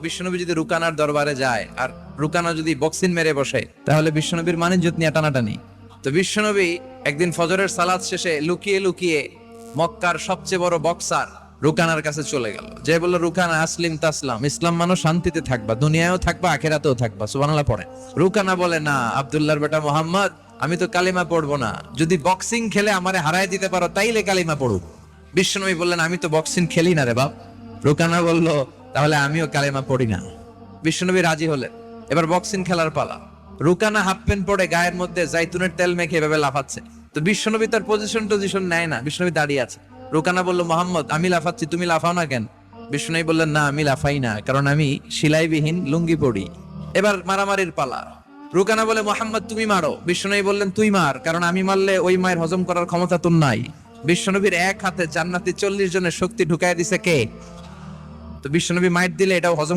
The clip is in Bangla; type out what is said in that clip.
বিশ্বনবী যদি রুকানার দরবারে যায় আর রুকানা যদি বক্সিং মেরে বসে তাহলে বিশ্বনবীর মানিজ্যত নিয়ে টানাটানি। তো বিশ্বনবী একদিন ফজরের সালাত শেষে লুকিয়ে লুকিয়ে মক্কার সবচেয়ে বড় বক্সার রুকানার কাছে চলে গেল, যে বলল, রুকানা আসলিম তাসলাম, ইসলাম মানো শান্তিতে থাকবা, দুনিয়ায়ও থাকবা আখেরাতেও থাকবা, সুবহানাল্লাহ পড়ে। রুকানা বলে, না আব্দুল্লাহর বেটা মোহাম্মদ, আমি তো কালিমা পড়বো না, যদি বক্সিং খেলে আমারে হারায় দিতে পারো তাইলে কালিমা পড়ুক। বিশ্বনবী বললেন, আমি তো বক্সিং খেলি না রে বাপ। রুকানা বলল, তাহলে আমিও কালিমা পড়ি না। বিশ্বনবী রাজি হলেন, এবার বক্সিং খেলার পালা। রুকানা হাফ প্যান্ট পরে গায়ের মধ্যে জাইতুনের তেল মেখে এভাবে লাফাচ্ছে। তো বিশ্বনবী তার পজিশন নেয় না, বিশ্বনবী দাঁড়িয়ে আছে। রুকানা বলল, মোহাম্মদ আমি লাফাচ্ছি, তুমি লাফাও না কেন? বিশ্বনবী বললেন, না আমি লাফাই না, কারণ আমি সেলাইবিহীন লুঙ্গি পড়ি। এবার মারামারির পালা। রুকানা বলে, মোহাম্মদ তুমি মারো। বিশ্বনবী বললেন, তুই মার, কারণ আমি মারলে ওই মায়ের হজম করার ক্ষমতা তোর নাই। বিশ্বনবীর এক হাতে জান্নাতি 40 জনের শক্তি ঢুকায় দিছে কে? তো বিশ্বনবী মাইট দিলে এটাও হজম